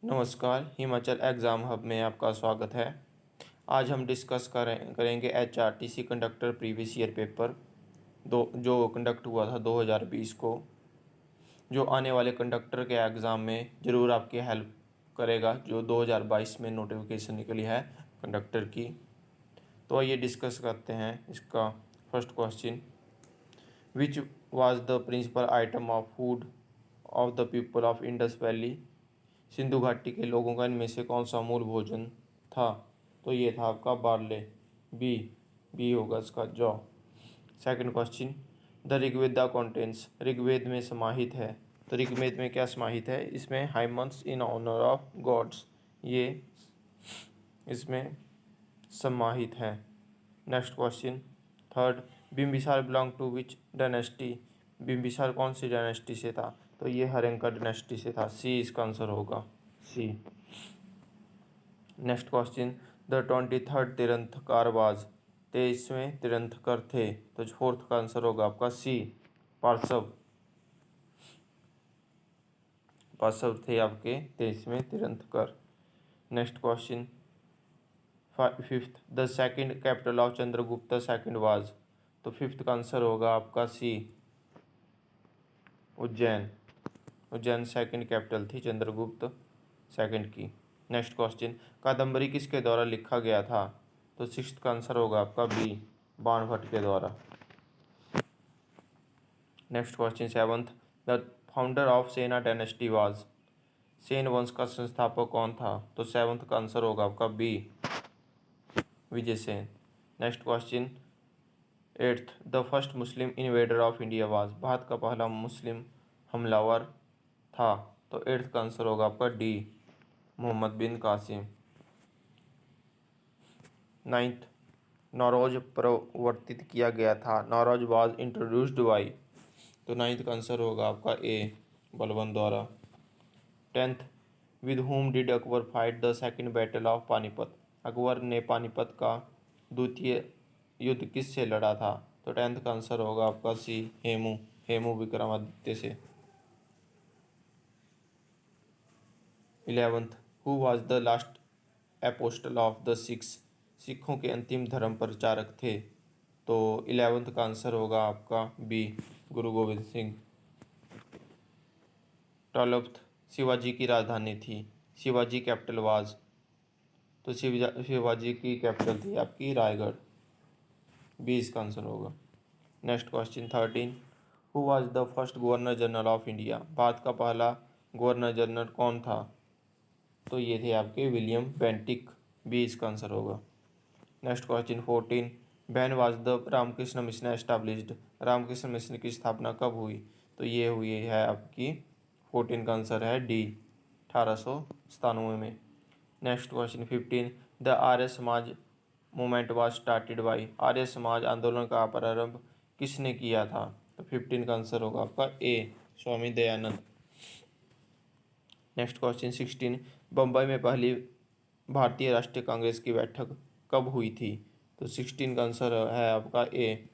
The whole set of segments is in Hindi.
नमस्कार, हिमाचल एग्ज़ाम हब में आपका स्वागत है। आज हम डिस्कस करेंगे HRTC conductor previous year paper जो कंडक्ट हुआ था 2020 को, जो आने वाले कंडक्टर के एग्ज़ाम में ज़रूर आपकी हेल्प करेगा, जो 2022 में नोटिफिकेशन निकली है कंडक्टर की। तो आइए डिस्कस करते हैं इसका first question. Which was the principal item of food of the people of Indus valley? सिंधु घाटी के लोगों का इनमें से कौन सा मूल भोजन था? तो ये था आपका बार्ले। बी बी होगा इसका जौ। Second question, the Rigveda contains, Rigveda में समाहित है। तो ऋग्वेद में क्या समाहित है? इसमें hymns in honour of gods, ये इसमें समाहित है। Next question third, Bimbisara belong to which dynasty? Bimbisara कौन सी डायनेस्टी से था? तो ये हर्यंका डायनेस्टी से था। सी इसका आंसर होगा, सी। नेक्स्ट क्वेश्चन, द 23rd तीर्थंकर वाज, 23वें तीर्थंकर थे। तो फोर्थ का आंसर होगा आपका सी, पार्श्व। पार्श्व थे आपके 23वें तीर्थंकर। Next question fifth, the second capital of Chandragupta second was. तो फिफ्थ का आंसर होगा आपका सी, उज्जैन। उज्जैन सेकंड कैपिटल थी चंद्रगुप्त सेकंड की। नेक्स्ट क्वेश्चन, कादम्बरी किसके द्वारा लिखा गया था? तो सिक्स्थ का आंसर होगा आपका बी, बाणभट्ट के द्वारा। Next question seventh, the founder of सेना डायनेस्टी वाज। सेन वंश का संस्थापक कौन था? तो सेवंथ का आंसर होगा आपका B, Vijay Sen. Next question eighth, the first Muslim invader of India was. Bharat का पहला मुस्लिम हमलावर था। तो एट्थ का आंसर होगा आपका डी, मोहम्मद बिन कासिम। नाइन्थ, नौरोज प्रवर्तित किया गया था। Nowruz was introduced by. तो नाइन्थ का आंसर होगा आपका ए, बलबन द्वारा। Tenth, with home did Akbar fight the second battle of Panipat. Akbar ने पानीपत का द्वितीय युद्ध किससे लड़ा था? तो टेंथ का आंसर होगा आपका सी, हेमू, हेमू विक्रमादित्य से। 11th, who was the last apostle of the six. सिखों के अंतिम धर्म प्रचारक थे। तो 11th का आंसर होगा आपका बी, गुरु गोविंद सिंह। 12th, शिवाजी की राजधानी थी। Shivaji capital was. तो शिवाजी की कैपिटल थी आपकी रायगढ़। बी इसका आंसर होगा। Next question 13, who was the first governor general of India. Bharat का पहला गवर्नर जनरल कौन था? तो ये थे आपके विलियम बेंटिक। बी इसका आंसर होगा। Next question 14, when was the Ramakrishna mission established. Ramakrishna mission की स्थापना कब हुई? तो ये हुई है आपकी 14 का आंसर है डी, 1897 में। Next question 15, the Arya Samaj movement was started by. Arya Samaj आंदोलन का प्रारंभ किसने किया था? तो 15 का आंसर होगा आपका ए, स्वामी दयानंद। नेक्स्ट क्वेश्चन 16, बम्बई में पहली भारतीय राष्ट्रीय कांग्रेस की बैठक कब हुई थी? तो 16 का आंसर है आपका ए,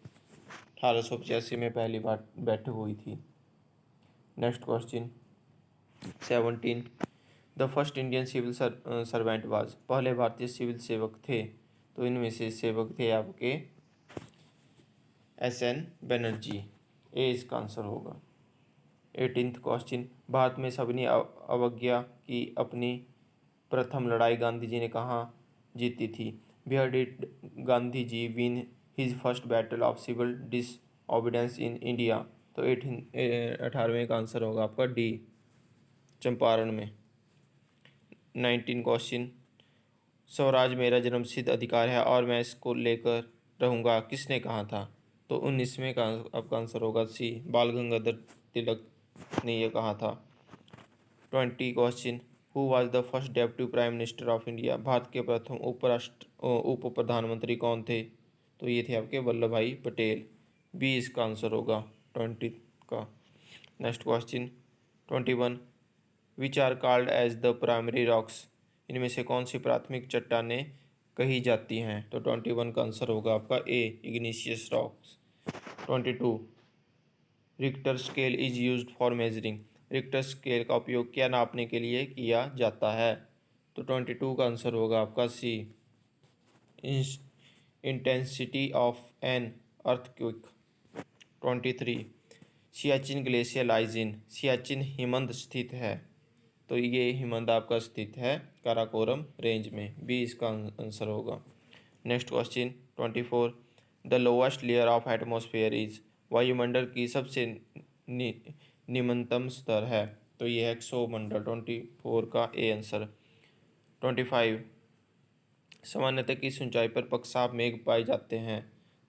1885 में पहली बार बैठक हुई थी। Next question 17, the first Indian civil servant was. पहले भारतीय सिविल सेवक थे। तो इनमें से सेवक थे आपके एस.एन. बनर्जी। ए इसका आंसर होगा। 18th क्वेश्चन, भारत में सबनी अवज्ञा की अपनी प्रथम लड़ाई गांधी जी ने कहाँ जीती थी? Where did Gandhi ji win his first battle of civil disobedience in India? तो 18वें का आंसर होगा आपका डी, चंपारण में। 19 क्वेश्चन, स्वराज मेरा जन्मसिद्ध अधिकार है और मैं इसको लेकर रहूँगा, किसने कहा था? तो 19वें का आपका आंसर होगा सी, बाल गंगाधर तिलक ने यह कहा था। 20 question, who was the first deputy prime minister of India. Bharat के प्रथम उप प्रधानमंत्री कौन थे? तो ये थे आपके वल्लभ भाई पटेल। बी इसका आंसर होगा 20 का। Next question 21, which are called as the primary rocks. इनमें से कौन सी प्राथमिक चट्टानें कही जाती हैं? तो 21 का आंसर होगा आपका A, igneous rocks. 22, Richter scale is used for measuring. Richter scale का उपयोग क्या नापने के लिए किया जाता है? तो 22 का आंसर होगा आपका C, intensity of an earthquake. 23, Siachen glacier lies in, Siachen हिमनद स्थित है, तो ये हिमनद आपका स्थित है काराकोरम रेंज में, बी इसका आंसर होगा। Next question 24, the lowest layer of atmosphere is, वायुमंडल की सबसे निम्नतम स्तर है, तो ये है क्षोभमंडल, 24 का ए आंसर। 25, सामान्यतः किस ऊंचाई पर पक्षाव मेघ पाए जाते हैं,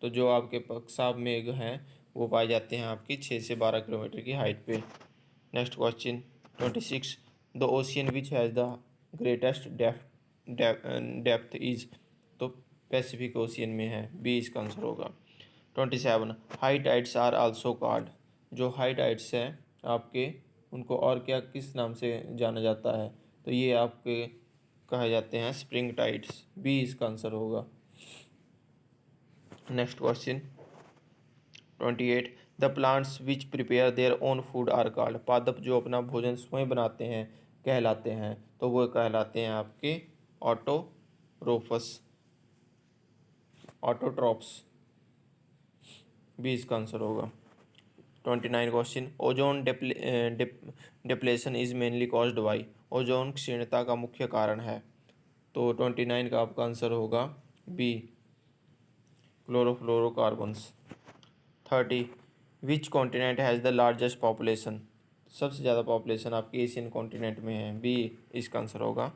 तो जो आपके पक्षाव मेघ हैं वो पाए जाते हैं आपकी 6 से 12 किलोमीटर की हाइट पे। Next question 26, the ocean which has the greatest depth is, तो पैसिफिक ओशियन में है, बी इसका आंसर होगा। 27, high tides are also called, जो हाई टाइड्स हैं आपके उनको और क्या किस नाम से जाना जाता है, तो ये आपके कहे जाते हैं स्प्रिंग टाइड्स, बी इसका आंसर होगा। Next question 28, the plants which prepare their own food are called, पादप जो अपना भोजन स्वयं बनाते हैं कहलाते हैं, तो वो कहलाते हैं आपके ऑटोट्रॉप्स, बी इसका आंसर होगा। 29 question, ozone depletion is mainly caused by, ozone क्षीणता का मुख्य कारण है, तो 29 का आपका आंसर होगा B, chlorofluorocarbons. 30, which continent has the largest population, सबसे ज़्यादा पॉपुलेशन आपकी एशियन कॉन्टिनेंट में है, बी इसका आंसर होगा।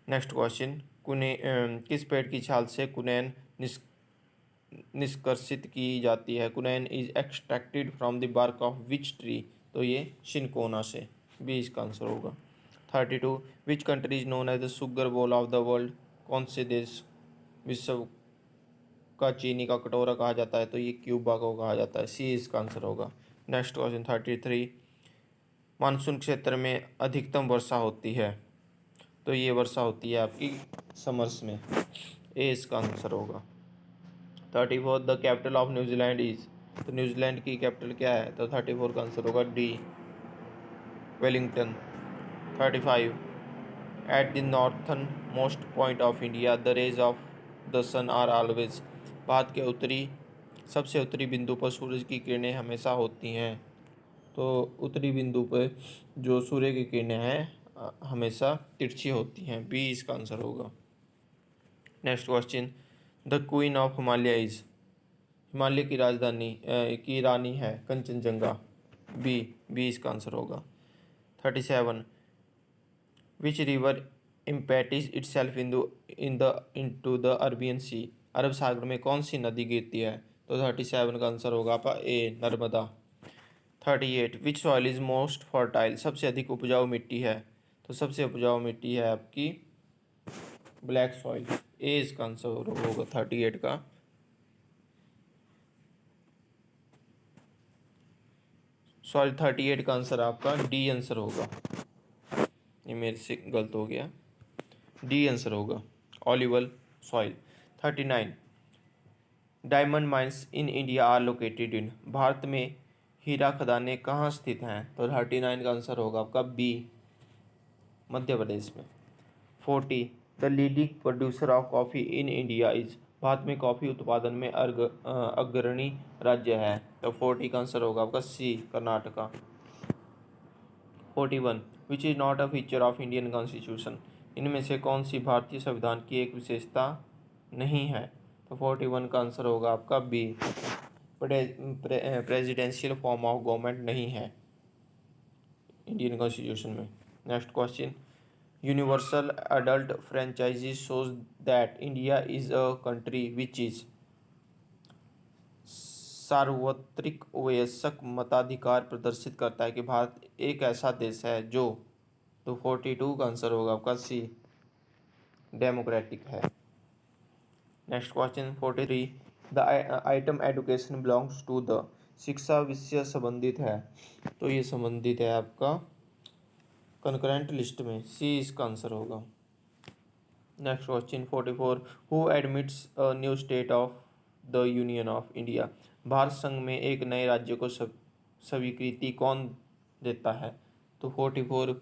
नेक्स्ट क्वेश्चन, किस पेड़ की छाल से कुनैन निष्कर्षित की जाती है, quinine is extracted from the bark of which tree, तो ये शिनकोना से, बी इसका आंसर होगा। 32, which country is known as the sugar bowl of the world, कौन से देश विश्व का चीनी का कटोरा कहा जाता है, तो ये क्यूबा को कहा जाता है, सी इसका आंसर होगा। नेक्स्ट क्वेश्चन 33, मानसून क्षेत्र में अधिकतम वर्षा होती है, तो ये वर्षा होती है आपकी समर्स में, ए इसका आंसर होगा। 34, the capital of New Zealand is, तो न्यूजीलैंड की कैपिटल क्या है, तो 34 का आंसर होगा D, Wellington. 35, at the northern most point of India the raise of the sun are always, Bharat के सबसे उत्तरी बिंदु पर सूरज की किरणें हमेशा होती हैं, तो उत्तरी बिंदु पर जो सूर्य की किरणें हैं हमेशा तिरछी होती हैं, बी इसका आंसर होगा। Next question, the queen of Himalaya is, Himalaya की राजधानी की रानी है कंचनजंगा, बी इसका आंसर होगा। 37, which river empties itself into the Arabian sea, अरब सागर में कौन सी नदी गिरती है, तो 37 का आंसर होगा आपका A, Narmada. 38, which soil is most fertile, सबसे अधिक उपजाऊ मिट्टी है, तो सबसे उपजाऊ मिट्टी है आपकी ब्लैक सॉइल, ए इसका आंसर होगा 38 का। सॉरी 38 का आंसर आपका डी आंसर होगा, ये मेरे से गलत हो गया, डी आंसर होगा, alluvial soil. 39, diamond mines in India are located in, भारत में हीरा खदानें कहाँ स्थित हैं, तो 39 का आंसर होगा आपका बी, मध्य प्रदेश में। 40, the leading producer of coffee in India is, Bharat में कॉफ़ी उत्पादन में अग्रणी राज्य है, तो 40 का आंसर होगा आपका C, Karnataka. 41, which is not a feature of Indian constitution, इनमें से कौन सी भारतीय संविधान की एक विशेषता नहीं है, तो 41 का आंसर होगा आपका B, presidential form of government नहीं है इंडियन कॉन्स्टिट्यूशन में। Next question, universal adult franchise shows that India is a country which is, सार्वत्रिक वयस्क मताधिकार प्रदर्शित करता है कि भारत एक ऐसा देश है जो, तो 42 का आंसर होगा आपका सी, डेमोक्रेटिक है। Next question 43, the item education belongs to the, शिक्षा विषय संबंधित है, तो ये संबंधित है आपका कंकरेंट लिस्ट में, सी इसका आंसर होगा। Next question 44, who admits a new state of the union of India, Bharat संघ में एक नए राज्य को स्वीकृति कौन देता है। तो 44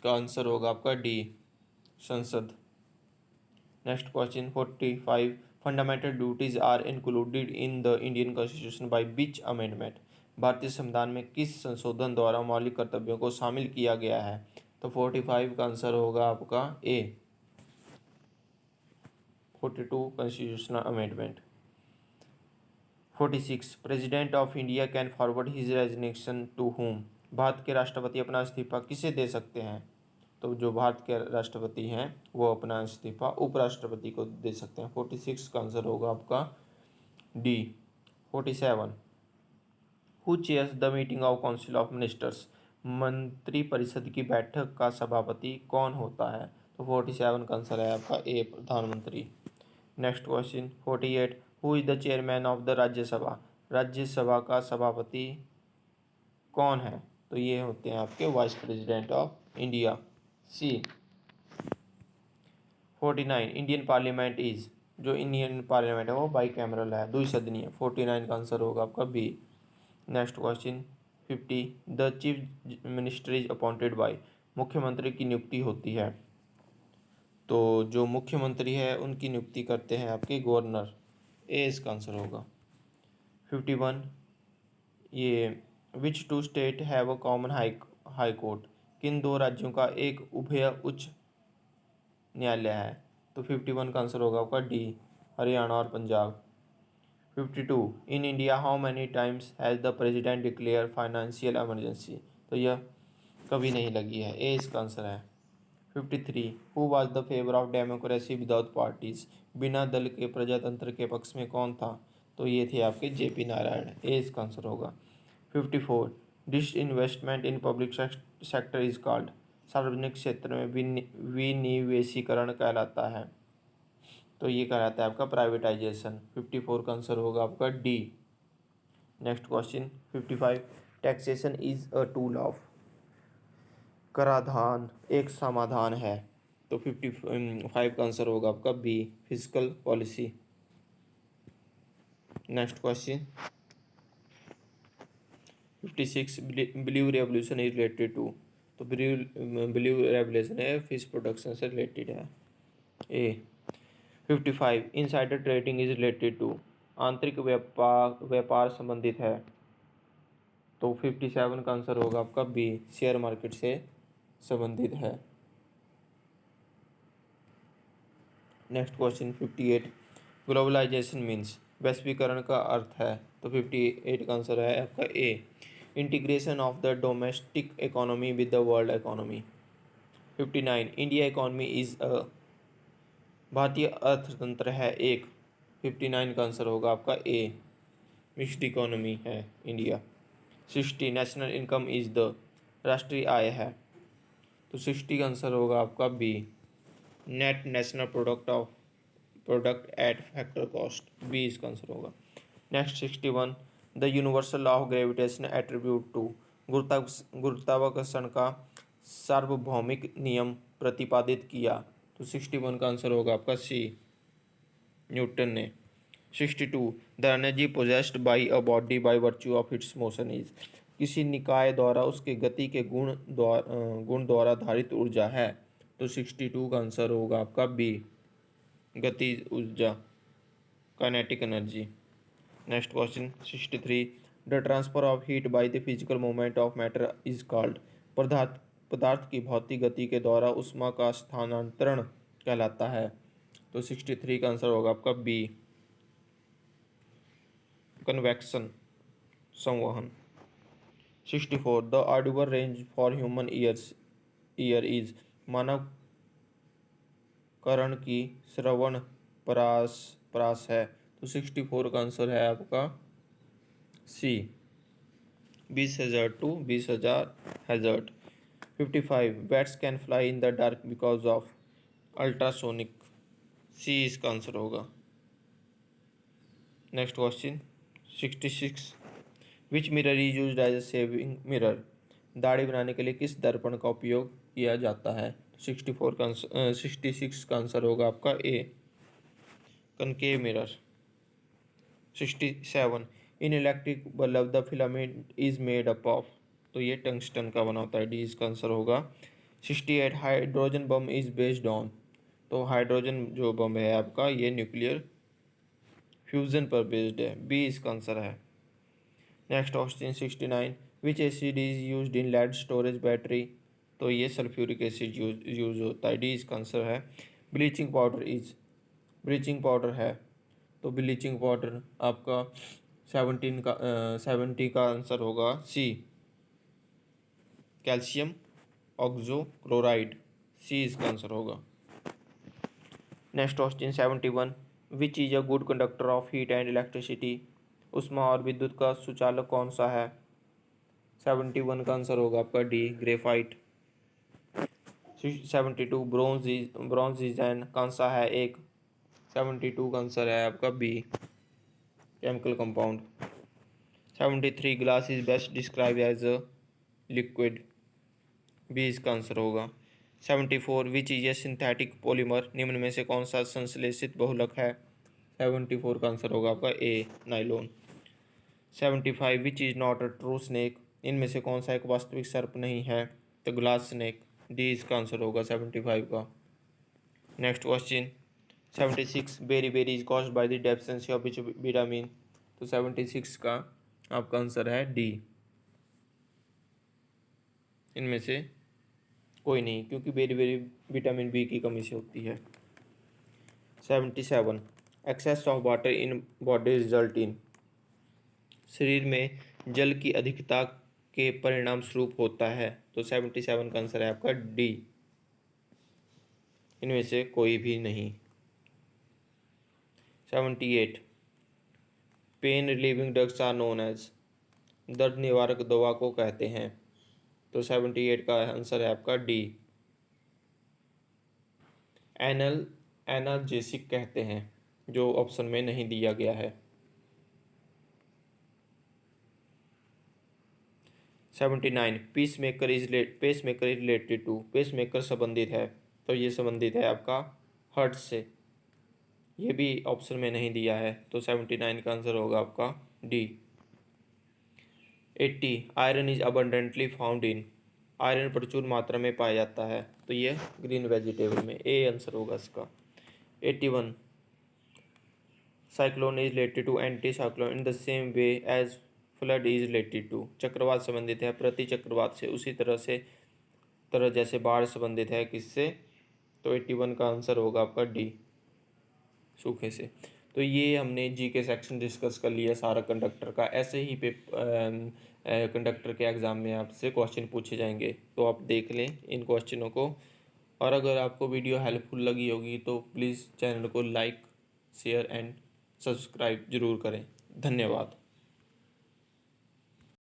का आंसर होगा आपका डी, संसद। Next question 45, fundamental duties are included in the Indian constitution by which amendment? भारतीय संविधान में किस संशोधन द्वारा मौलिक कर्तव्यों को शामिल किया गया है? तो 45 का आंसर होगा आपका A, 42 constitutional amendment. 46, president of India can forward his resignation to whom? भारत के राष्ट्रपति अपना इस्तीफा किसे दे सकते हैं? तो जो भारत के राष्ट्रपति हैं वो अपना इस्तीफा उपराष्ट्रपति को दे सकते हैं। 46 का आंसर होगा आपका D. 47, who chairs the meeting of council of ministers? मंत्रिपरिषद की बैठक का सभापति कौन होता है? तो 47 का आंसर है आपका ए, प्रधानमंत्री। Next question 48, who is the chairman of the Rajya Sabha? Rajya Sabha का सभापति कौन है? तो ये होते हैं आपके vice president of India, C. 49, Indian parliament is? जो इंडियन पार्लियामेंट है वो बाईकैमरल है, द्विसदनीय। 49 का आंसर होगा आपका B. Next question 50, the chief minister is appointed by? मुख्यमंत्री की नियुक्ति होती है, तो जो मुख्यमंत्री है उनकी नियुक्ति करते हैं आपके गवर्नर, ए इसका आंसर होगा। 51, ये which two state have a common high court? किन दो राज्यों का एक उभय उच्च न्यायालय है? तो 51 का आंसर होगा आपका डी, हरियाणा और Punjab. 52, in India how many times has the president declare financial emergency? तो यह कभी नहीं लगी है, ए इसका आंसर है। 53, who was the favour of democracy without parties? बिना दल के प्रजातंत्र के पक्ष में कौन था? तो ये थे आपके जेपी नारायण, ए इसका आंसर होगा। 54, disinvestment in public sector is called? सार्वजनिक क्षेत्र में विनिवेशीकरण कहलाता है, तो ये कहलाता है आपका प्राइवेटाइजेशन। 54 का आंसर होगा आपका D. Next question 55, taxation is a tool of? कराधान एक समाधान है, तो 55 का आंसर होगा आपका B, physical policy. Next question 56, blue revolution is related to? तो ब्लू रेवोल्यूशन है फिश प्रोडक्शन से रिलेटेड है, A. 55, insider trading is related to? आंतरिक व्यापार संबंधित है, तो 57 का आंसर होगा आपका बी, शेयर मार्केट से संबंधित है। Next question 58, globalisation means? वैश्वीकरण का अर्थ है, तो 58 का आंसर है आपका A, integration of the domestic economy with the world economy. 59, India economy is a? भारतीय अर्थतंत्र है एक। 59 का आंसर होगा आपका ए, मिक्स्ड इकोनॉमी है India. 60, national income is the? राष्ट्रीय आय है, तो 60 का आंसर होगा आपका B, net national product at factor cost, B इसका आंसर होगा। Next 61, the universal law of gravitation attribute to? गुरुत्वाकर्षण का सार्वभौमिक नियम प्रतिपादित किया, तो 61 का आंसर होगा आपका सी, न्यूटन ने। 62, the energy possessed by a body by virtue of its motion is? किसी निकाय द्वारा उसके गति के गुण द्वारा धारित ऊर्जा है, तो 62 का आंसर होगा आपका बी, गतिज ऊर्जा, kinetic energy. Next question 63, the transfer of heat by the physical movement of matter is called? पदार्थ की भौतिक गति के द्वारा ऊष्मा का स्थानांतरण कहलाता है, तो 63 का आंसर होगा आपका बी, कन्वेक्शन, संवहन। 64, the audible range for human ear is? मानव कर्ण की श्रवण परास है, तो 64 का आंसर है आपका सी, 20,000 टू 20,000 हैजर्ड। 55, bats can fly in the dark because of? Ultrasonic, C इसका आंसर होगा। Next question 66, which mirror is use as a shaving mirror? दाढ़ी बनाने के लिए किस दर्पण का उपयोग किया जाता है? 66 का आंसर होगा आपका A, concave mirror. 67, in electric bulb the filament is made up of? तो ये टंगस्टन का बना होता है, डी इसका आंसर होगा। 68 hydrogen bomb is based on, तो हाइड्रोजन जो बम है आपका ये न्यूक्लियर फ्यूजन पर बेस्ड है, बी इसका आंसर है। Next question 69, which acid is used in lead storage battery, तो ये सल्फ्यूरिक एसिड यूज होता है, डी इसका आंसर है। ब्लीचिंग पाउडर है, तो ब्लीचिंग पाउडर आपका 70 का आंसर होगा सी, कैल्शियम ऑक्सोक्लोराइड, सी इसका आंसर होगा। Next question 71, which is a good conductor of heat and electricity, ऊष्मा और विद्युत का सुचालक कौन सा है। 71 का आंसर होगा आपका D, graphite. 72, bronze is an कौन सा है एक, 72 का आंसर है आपका B, chemical compound. 73, glass is best describe as a liquid, B इसका आंसर होगा। 74, which is a synthetic polymer, निम्न में से कौन सा संश्लेषित बहुलक है। 74 का आंसर होगा आपका A, nylon. 75, which is not a true snake, इनमें से कौन सा एक वास्तविक सर्प नहीं है, तो ग्लास स्नेक, डी इसका आंसर होगा 75 का। Next question 76, beri beri is caused by the deficiency of which vitamin, तो 76 का आपका आंसर है डी, इनमें से कोई नहीं, क्योंकि बेरी बेरी विटामिन बी की कमी से होती है। 77, excess of water in body result in, शरीर में जल की अधिकता के परिणाम स्वरूप होता है, तो 77 का आंसर है आपका डी, इनमें से कोई भी नहीं। 78, pain relieving drugs are known as, दर्द निवारक दवा को कहते हैं, तो 78 का आंसर है आपका डी, एनाल्जेसिक कहते हैं, जो ऑप्शन में नहीं दिया गया है। 79, pacemaker is related to, pacemaker संबंधित है, तो ये संबंधित है आपका हार्ट से, ये भी ऑप्शन में नहीं दिया है, तो 79 का आंसर होगा आपका D. 80, iron is abundantly found in, iron प्रचुर मात्रा में पाया जाता है, तो ये ग्रीन वेजिटेबल में, ए आंसर होगा इसका। 81, cyclone is related to anticyclone in the same way as flood is related to, चक्रवात संबंधित है प्रति चक्रवात से उसी तरह जैसे बाढ़ संबंधित है किससे, तो 81 का आंसर होगा आपका डी, सूखे से। तो ये हमने जी के सेक्शन डिस्कस कर लिया सारा कंडक्टर का, ऐसे ही कंडक्टर के एग्ज़ाम में आपसे क्वेश्चन पूछे जाएंगे, तो आप देख लें इन क्वेश्चनों को। और अगर आपको वीडियो हेल्पफुल लगी होगी तो प्लीज़ चैनल को लाइक शेयर एंड सब्सक्राइब ज़रूर करें। धन्यवाद।